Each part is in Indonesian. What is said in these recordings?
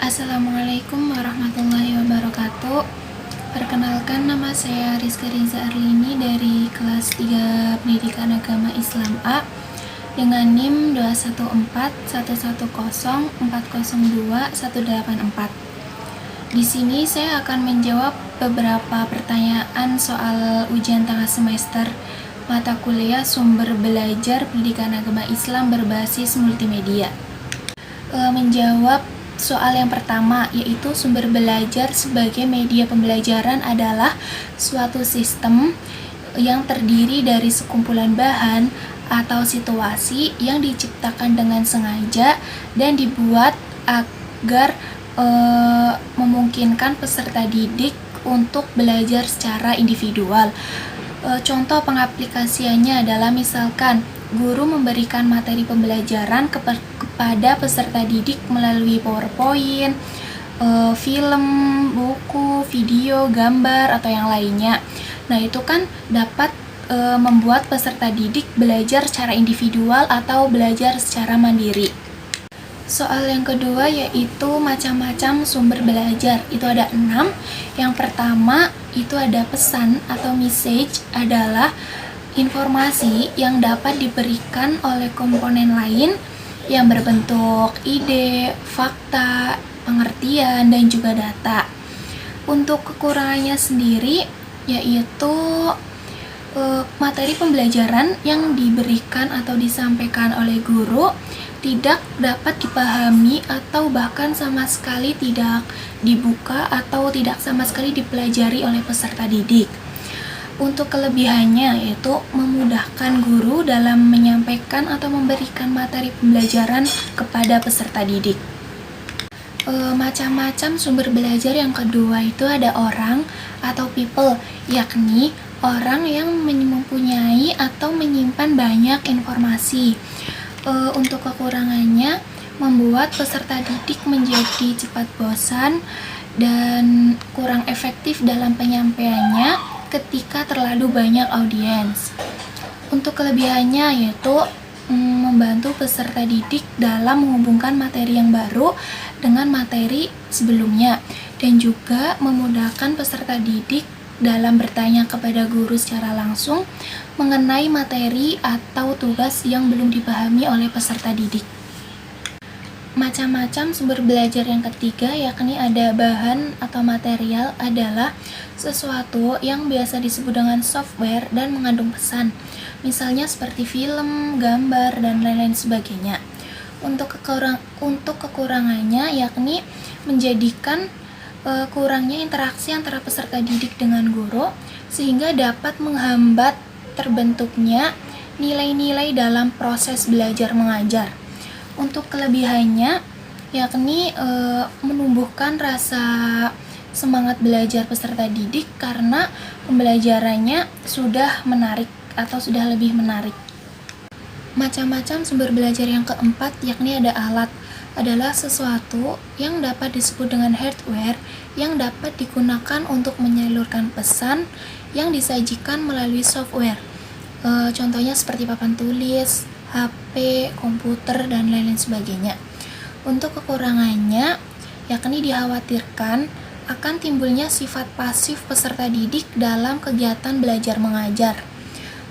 Assalamualaikum warahmatullahi wabarakatuh. Perkenalkan, nama saya Rizka Riza Arlini dari kelas 3 Pendidikan Agama Islam A dengan NIM 21410402184. Di sini saya akan menjawab beberapa pertanyaan soal ujian tengah semester mata kuliah sumber belajar pendidikan agama Islam berbasis multimedia. Menjawab soal yang pertama, yaitu sumber belajar sebagai media pembelajaran adalah suatu sistem yang terdiri dari sekumpulan bahan atau situasi yang diciptakan dengan sengaja dan dibuat agar memungkinkan peserta didik untuk belajar secara individual. Contoh pengaplikasiannya adalah misalkan guru memberikan materi pembelajaran kepada peserta didik melalui PowerPoint, film, buku, video, gambar, atau yang lainnya. Nah, itu kan dapat membuat peserta didik belajar secara individual atau belajar secara mandiri. Soal yang kedua yaitu macam-macam sumber belajar. Itu ada 6. Yang pertama itu ada pesan atau message, adalah informasi yang dapat diberikan oleh komponen lain yang berbentuk ide, fakta, pengertian, dan juga data. Untuk kekurangannya sendiri yaitu materi pembelajaran yang diberikan atau disampaikan oleh guru tidak dapat dipahami atau bahkan sama sekali tidak dibuka atau tidak sama sekali dipelajari oleh peserta didik. Untuk kelebihannya yaitu memudahkan guru dalam menyampaikan atau memberikan materi pembelajaran kepada peserta didik. Macam-macam sumber belajar yang kedua itu ada orang atau people, yakni orang yang mempunyai atau menyimpan banyak informasi. Untuk kekurangannya membuat peserta didik menjadi cepat bosan dan kurang efektif dalam penyampaiannya ketika terlalu banyak audiens. Untuk kelebihannya yaitu membantu peserta didik dalam menghubungkan materi yang baru dengan materi sebelumnya dan juga memudahkan peserta didik dalam bertanya kepada guru secara langsung mengenai materi atau tugas yang belum dipahami oleh peserta didik. Macam-macam sumber belajar yang ketiga yakni ada bahan atau material, adalah sesuatu yang biasa disebut dengan software dan mengandung pesan, misalnya seperti film, gambar, dan lain-lain sebagainya. Untuk kekurangannya yakni menjadikan kurangnya interaksi antara peserta didik dengan guru sehingga dapat menghambat terbentuknya nilai-nilai dalam proses belajar mengajar. Untuk kelebihannya yakni menumbuhkan rasa semangat belajar peserta didik karena pembelajarannya sudah menarik atau sudah lebih menarik. Macam-macam sumber belajar yang keempat yakni ada alat, adalah sesuatu yang dapat disebut dengan hardware yang dapat digunakan untuk menyalurkan pesan yang disajikan melalui software. Contohnya seperti papan tulis, HP, komputer, dan lain-lain sebagainya. Untuk kekurangannya yakni dikhawatirkan akan timbulnya sifat pasif peserta didik dalam kegiatan belajar mengajar.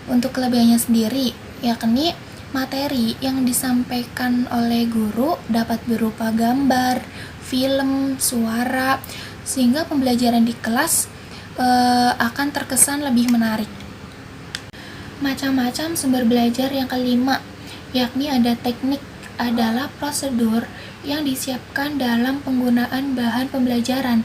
Untuk kelebihannya sendiri yakni materi yang disampaikan oleh guru dapat berupa gambar, film, suara, sehingga pembelajaran di kelas akan terkesan lebih menarik. Macam-macam sumber belajar yang kelima yakni ada teknik, adalah prosedur yang disiapkan dalam penggunaan bahan pembelajaran.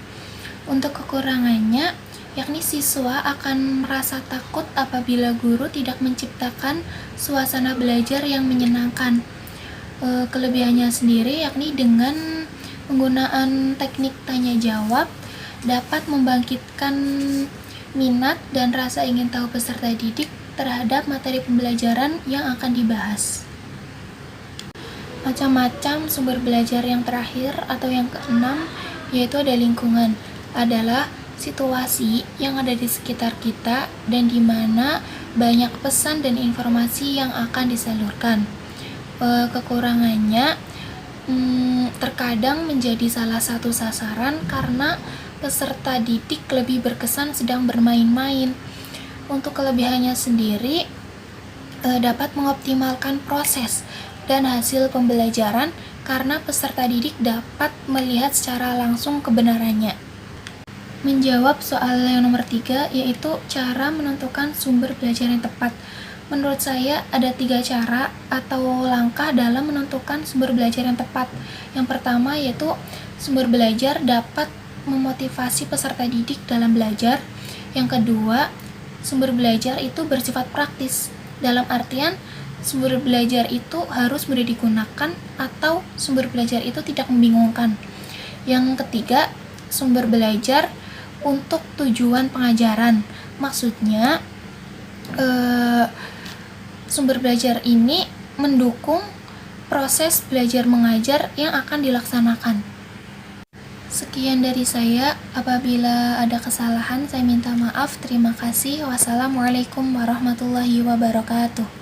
Untuk kekurangannya yakni siswa akan merasa takut apabila guru tidak menciptakan suasana belajar yang menyenangkan. Kelebihannya sendiri yakni dengan penggunaan teknik tanya jawab dapat membangkitkan minat dan rasa ingin tahu peserta didik terhadap materi pembelajaran yang akan dibahas. Macam-macam sumber belajar yang terakhir atau yang keenam yaitu ada lingkungan, adalah situasi yang ada di sekitar kita dan di mana banyak pesan dan informasi yang akan disalurkan. Kekurangannya terkadang menjadi salah satu sasaran karena peserta didik lebih berkesan sedang bermain-main. Untuk kelebihannya sendiri, dapat mengoptimalkan proses dan hasil pembelajaran karena peserta didik dapat melihat secara langsung kebenarannya. Menjawab soal yang nomor 3, yaitu cara menentukan sumber belajar yang tepat. Menurut saya ada 3 cara atau langkah dalam menentukan sumber belajar yang tepat. Yang pertama yaitu sumber belajar dapat memotivasi peserta didik dalam belajar. Yang kedua, sumber belajar itu bersifat praktis. Dalam artian, sumber belajar itu harus mudah digunakan atau sumber belajar itu tidak membingungkan. Yang ketiga, sumber belajar untuk tujuan pengajaran. Maksudnya, sumber belajar ini mendukung proses belajar mengajar yang akan dilaksanakan. Sekian dari saya. Apabila ada kesalahan, saya minta maaf. Terima kasih. Wassalamualaikum warahmatullahi wabarakatuh.